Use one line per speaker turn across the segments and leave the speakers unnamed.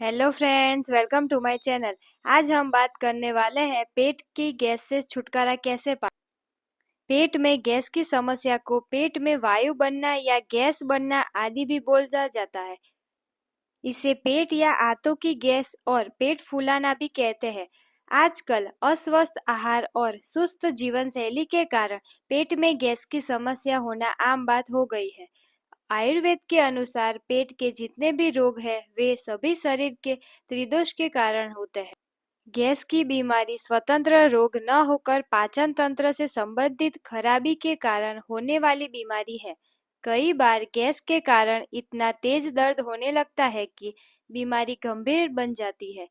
Hello friends, welcome to my channel. आज हम बात करने वाले हैं पेट की गैस से छुटकारा कैसे पाएं। पेट में गैस की समस्या को पेट में वायु बनना या गैस बनना आदि भी बोला जाता है। इसे पेट या आंतों की गैस और पेट फूलाना भी कहते हैं। आजकल अस्वस्थ आहार और सुस्त जीवन शैली के कारण पेट में गैस की समस्या होना आम बात हो गई है। आयुर्वेद के अनुसार पेट के जितने भी रोग हैं वे सभी शरीर के त्रिदोष के कारण होते हैं। गैस की बीमारी स्वतंत्र रोग न होकर पाचन तंत्र से संबंधित खराबी के कारण होने वाली बीमारी है। कई बार गैस के कारण इतना तेज दर्द होने लगता है कि बीमारी गंभीर बन जाती है।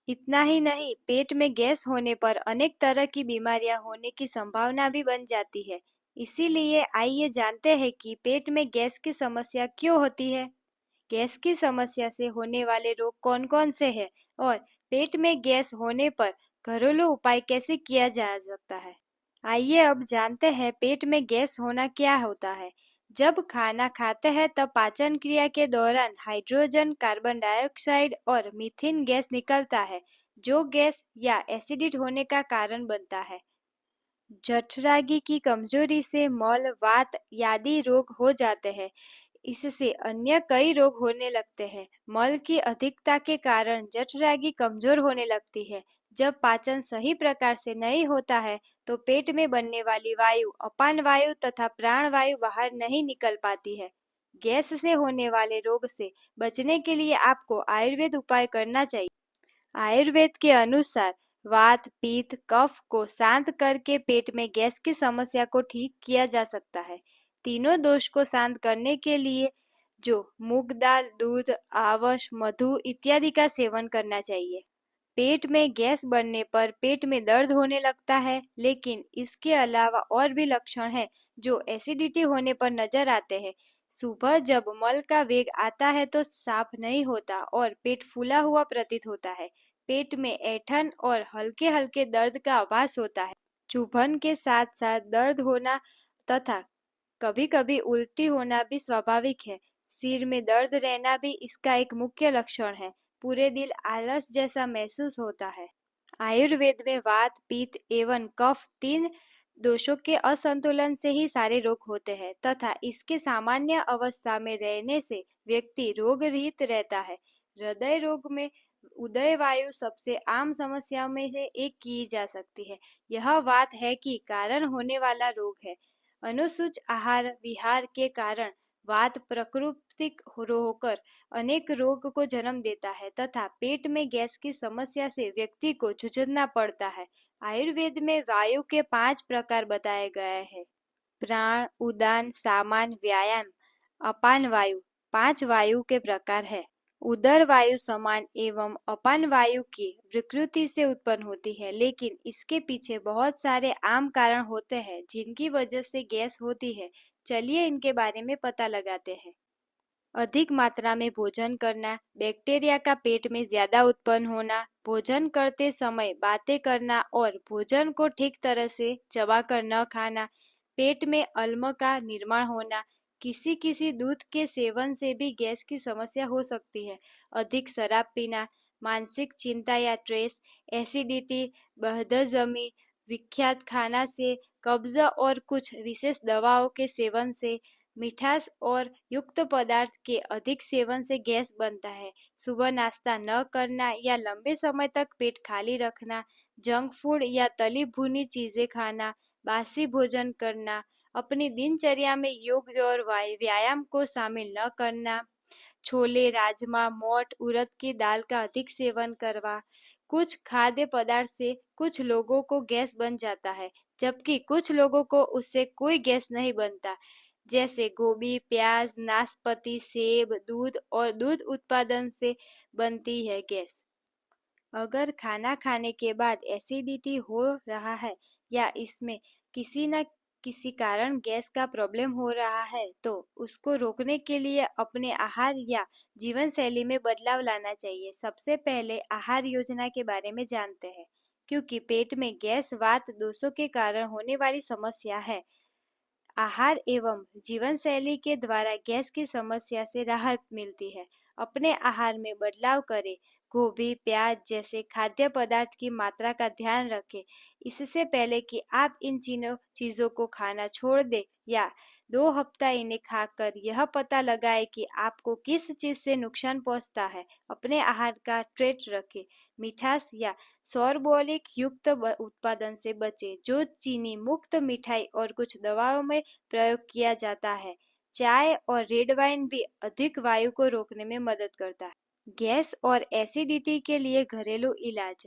इतना ही नहीं, पेट में गैस होने पर अनेक तरह की बीमारियां होने की संभावना भी बन जाती है। इसीलिए आइए जानते हैं कि पेट में गैस की समस्या क्यों होती है, गैस की समस्या से होने वाले रोग कौन कौन से हैं और पेट में गैस होने पर घरेलू उपाय कैसे किया जा सकता है। आइए अब जानते हैं पेट में गैस होना क्या होता है। जब खाना खाते हैं तब पाचन क्रिया के दौरान हाइड्रोजन, कार्बन डाइऑक्साइड और मीथेन गैस निकलता है, जो गैस या एसिडिट होने का कारण बनता है। जठराग्नि की कमजोरी से मल, वात आदि रोग हो जाते हैं। इससे अन्य कई रोग होने लगते हैं। मल की अधिकता के कारण जठराग्नि कमजोर होने लगती है। जब पाचन सही प्रकार से नहीं होता है तो पेट में बनने वाली वायु, अपान वायु तथा प्राण वायु बाहर नहीं निकल पाती है। गैस से होने वाले रोग से बचने के लिए आपको आयुर्वेद उपाय करना चाहिए। आयुर्वेद के अनुसार वात, पित्त, कफ को शांत करके पेट में गैस की समस्या को ठीक किया जा सकता है। तीनों दोष को शांत करने के लिए जो मूंग दाल, दूध, आंवस, मधु इत्यादि का सेवन करना चाहिए। पेट में गैस बढ़ने पर पेट में दर्द होने लगता है, लेकिन इसके अलावा और भी लक्षण हैं जो एसिडिटी होने पर नजर आते हैं। सुबह जब मल का वेग आता है तो साफ नहीं होता और पेट फूला हुआ प्रतीत होता है। पेट में ऐंठन और हल्के हल्के दर्द का आभास होता है। चुभन के साथ साथ दर्द होना तथा कभी कभी उल्टी होना भी स्वाभाविक है। सिर में दर्द रहना भी इसका एक मुख्य लक्षण है। पूरे दिन आलस जैसा महसूस होता है। आयुर्वेद में वात, पित्त एवं कफ तीन दोषों के असंतुलन से ही सारे रोग होते हैं तथा इसके सामान्य अवस्था में रहने से व्यक्ति रोग रहित रहता है। हृदय रोग में उदय वायु सबसे आम समस्याओं में से एक की जा सकती है। यह बात है कि कारण होने वाला रोग है। अनुसूच आहार विहार के कारण वात प्राकृतिक होकर अनेक रोग को जन्म देता है तथा पेट में गैस की समस्या से व्यक्ति को जूझना पड़ता है। आयुर्वेद में वायु के 5 प्रकार बताए गए हैं। प्राण, उदान, सामान, व्यायाम, अपान वायु 5 वायु के प्रकार है। उदर वायु समान एवं अपान वायु की विकृति से उत्पन्न होती है, लेकिन इसके पीछे बहुत सारे आम कारण होते हैं जिनकी वजह से गैस होती है। चलिए इनके बारे में पता लगाते हैं। अधिक मात्रा में भोजन करना, बैक्टीरिया का पेट में ज्यादा उत्पन्न होना, भोजन करते समय बातें करना और भोजन को ठीक तरह से चबाकर न खाना, पेट में अम्ल का निर्माण होना, किसी किसी दूध के सेवन से भी गैस की समस्या हो सकती है। अधिक शराब पीना, मानसिक चिंता या स्ट्रेस, एसिडिटी, बदहजमी, विख्यात खाना से, कब्ज और कुछ विशेष दवाओं के सेवन से, मिठास और युक्त पदार्थ के अधिक सेवन से गैस बनता है। सुबह नाश्ता न करना या लंबे समय तक पेट खाली रखना, जंक फूड या तली भुनी चीजें खाना, बासी भोजन करना, अपनी दिनचर्या में योग और व्यायाम को शामिल न करना, छोले, राजमा, मोठ, उड़द की दाल का अधिक सेवन करवा। कुछ खाद्य पदार्थ से कुछ लोगों को गैस बन जाता है, जबकि कुछ लोगों को उससे कोई गैस नहीं बनता, जैसे गोभी, प्याज, नाशपाती, सेब, दूध और दूध उत्पादन से बनती है गैस। अगर खाना खाने के बाद एसिडिटी हो रहा है या इसमें किसी न किसी कारण गैस का प्रॉब्लम हो रहा है तो उसको रोकने के लिए अपने आहार या जीवन शैली में बदलाव लाना चाहिए। सबसे पहले आहार योजना के बारे में जानते हैं, क्योंकि पेट में गैस वात दोषों के कारण होने वाली समस्या है। आहार एवं जीवन शैली के द्वारा गैस की समस्या से राहत मिलती है। अपने आहार में बदलाव करें। गोभी, प्याज जैसे खाद्य पदार्थ की मात्रा का ध्यान रखें। इससे पहले कि आप इन चीज़ों को खाना छोड़ दें या 2 हफ्ता इन्हें खाकर यह पता लगाएं कि आपको किस चीज़ से नुकसान पहुंचता है। अपने आहार का ट्रैक रखें। मिठास या सौरबोलिक युक्त उत्पादन से बचें, जो चीनी मुक्त मिठाई और कुछ दवाओं में प्रयोग किया जाता है। चाय और रेड वाइन भी अधिक वायु को रोकने में मदद करता है। गैस और एसिडिटी के लिए घरेलू इलाज।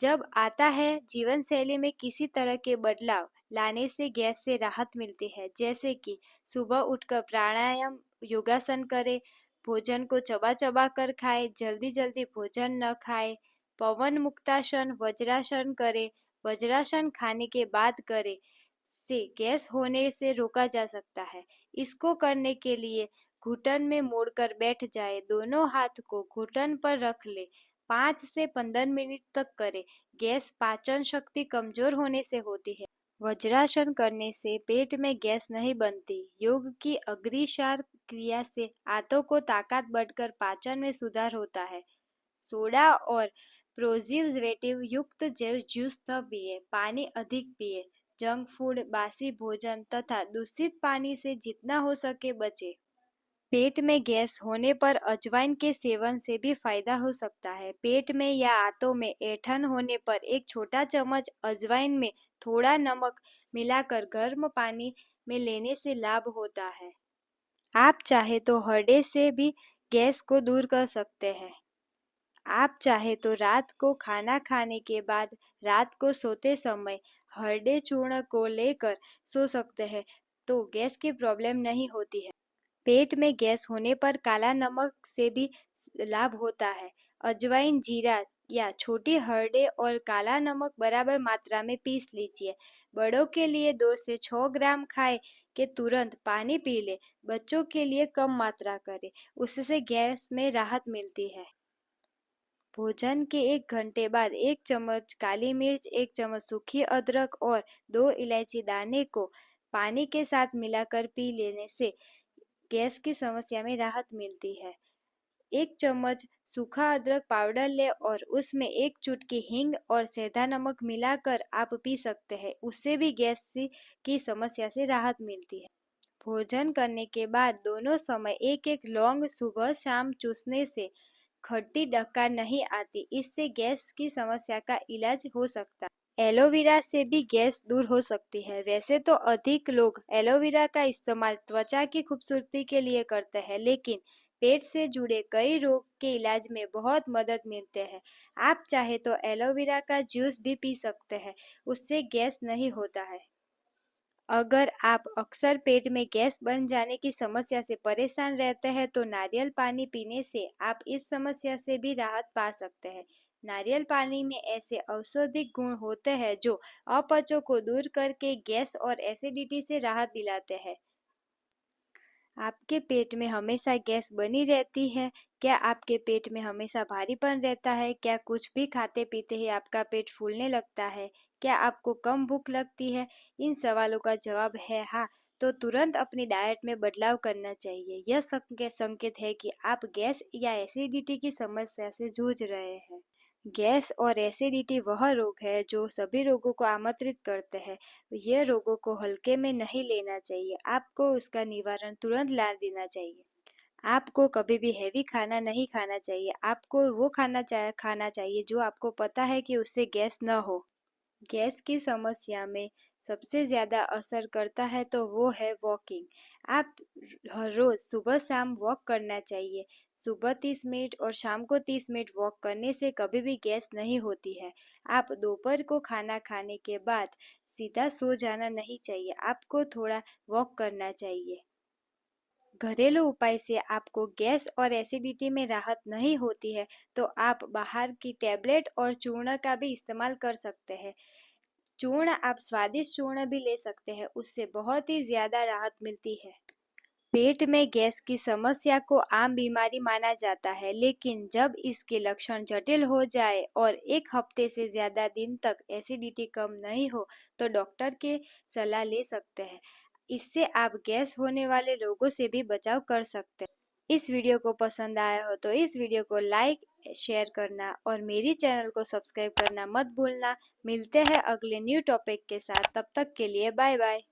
जब आता है जीवन शैली में किसी तरह के बदलाव लाने से गैस से राहत मिलती है, जैसे कि सुबह उठकर प्राणायाम, योगासन करें, भोजन को चबा चबा कर खाएं, जल्दी जल्दी भोजन न खाएं, पवन मुक्तासन, वज्रासन करें। वज्रासन खाने के बाद करें से गैस होने से रोका जा सकता है। इसको करने के लिए घुटन में मोड़कर बैठ जाए, दोनों हाथ को घुटन पर रख ले, 5 से 15 मिनट तक करें। गैस पाचन शक्ति कमजोर होने से होती है। वज्रासन करने से पेट में गैस नहीं बनती। योग की अग्निसार क्रिया से आंतों को ताकत बढ़कर पाचन में सुधार होता है। सोडा और प्रोजिवेटिव युक्त जूस न पिए, पानी अधिक पिए। जंक फूड, बासी भोजन तथा दूषित पानी से जितना हो सके बचे। पेट में गैस होने पर अजवाइन के सेवन से भी फायदा हो सकता है। पेट में या आंतों में ऐंठन होने पर एक छोटा चम्मच अजवाइन में थोड़ा नमक मिलाकर गर्म पानी में लेने से लाभ होता है। आप चाहे तो हरड़े से भी गैस को दूर कर सकते हैं। आप चाहे तो रात को खाना खाने के बाद रात को सोते समय हरड़े चूर्ण को लेकर सो सकते हैं, तो गैस की प्रॉब्लम नहीं होती है। पेट में गैस होने पर काला नमक से भी लाभ होता है। अजवाइन, जीरा या छोटी हरड़े और काला नमक बराबर मात्रा में पीस लीजिए। बड़ों के लिए 2 से 6 ग्राम खाए के तुरंत पानी पी ले। बच्चों के लिए कम मात्रा करें, उससे गैस में राहत मिलती है। भोजन के 1 घंटे बाद 1 चम्मच काली मिर्च, 1 चम्मच सूखी अदरक और 2 इलायची दाने को पानी के साथ मिलाकर पी लेने से गैस की समस्या में राहत मिलती है। 1 चम्मच सूखा अदरक पाउडर ले और उसमें 1 चुटकी हींग और सेंधा नमक मिलाकर आप पी सकते हैं। उससे भी गैस की समस्या से राहत मिलती है। भोजन करने के बाद दोनों समय एक एक लौंग सुबह शाम चूसने से खट्टी डकार नहीं आती। इससे गैस की समस्या का इलाज हो सकता है। एलोवेरा से भी गैस दूर हो सकती है। वैसे तो अधिक लोग एलोवेरा का इस्तेमाल त्वचा की खूबसूरती के लिए करते हैं, लेकिन पेट से जुड़े कई रोग के इलाज में बहुत मदद मिलते हैं। आप चाहे तो एलोवेरा का जूस भी पी सकते हैं, उससे गैस नहीं होता है। अगर आप अक्सर पेट में गैस बन जाने की समस्या से परेशान रहते हैं, तो नारियल पानी पीने से आप इस समस्या से भी राहत पा सकते हैं। नारियल पानी में ऐसे औषधिक गुण होते हैं जो अपचों को दूर करके गैस और एसिडिटी से राहत दिलाते हैं। आपके पेट में हमेशा गैस बनी रहती है? क्या आपके पेट में हमेशा भारीपन रहता है? क्या कुछ भी खाते पीते ही आपका पेट फूलने लगता है? क्या आपको कम भूख लगती है? इन सवालों का जवाब है हाँ, तो तुरंत अपनी डाइट में बदलाव करना चाहिए। यह संकेत है कि आप गैस या एसिडिटी की समस्या से जूझ रहे हैं। गैस और एसिडिटी वह रोग है जो सभी रोगों को आमंत्रित करते हैं। यह रोगों को हल्के में नहीं लेना चाहिए। आपको उसका निवारण तुरंत ला देना चाहिए। आपको कभी भी हैवी खाना नहीं खाना चाहिए। आपको वो खाना चाहिए जो आपको पता है कि उससे गैस न हो। गैस की समस्या में सबसे ज़्यादा असर करता है तो वो है वॉकिंग। आप हर रोज़ सुबह शाम वॉक करना चाहिए। सुबह 30 मिनट और शाम को 30 मिनट वॉक करने से कभी भी गैस नहीं होती है। आप दोपहर को खाना खाने के बाद सीधा सो जाना नहीं चाहिए। आपको थोड़ा वॉक करना चाहिए। घरेलू उपाय से आपको गैस और एसिडिटी में राहत नहीं होती है, तो आप बाहर की टैबलेट और चूर्ण का भी इस्तेमाल कर सकते हैं। चूर्ण आप स्वादिष्ट चूर्ण भी ले सकते हैं, उससे बहुत ही ज़्यादा राहत मिलती है। पेट में गैस की समस्या को आम बीमारी माना जाता है, लेकिन जब इसके लक्षण जटिल हो जाए और 1 हफ्ते से ज़्यादा दिन तक एसिडिटी कम नहीं हो, तो डॉक्टर की सलाह ले सकते हैं। इससे आप गैस होने वाले रोगों से भी बचाव कर सकते हैं। इस वीडियो को पसंद आया हो तो इस वीडियो को लाइक शेयर करना और मेरी चैनल को सब्सक्राइब करना मत भूलना। मिलते हैं अगले न्यू टॉपिक के साथ, तब तक के लिए बाय बाय।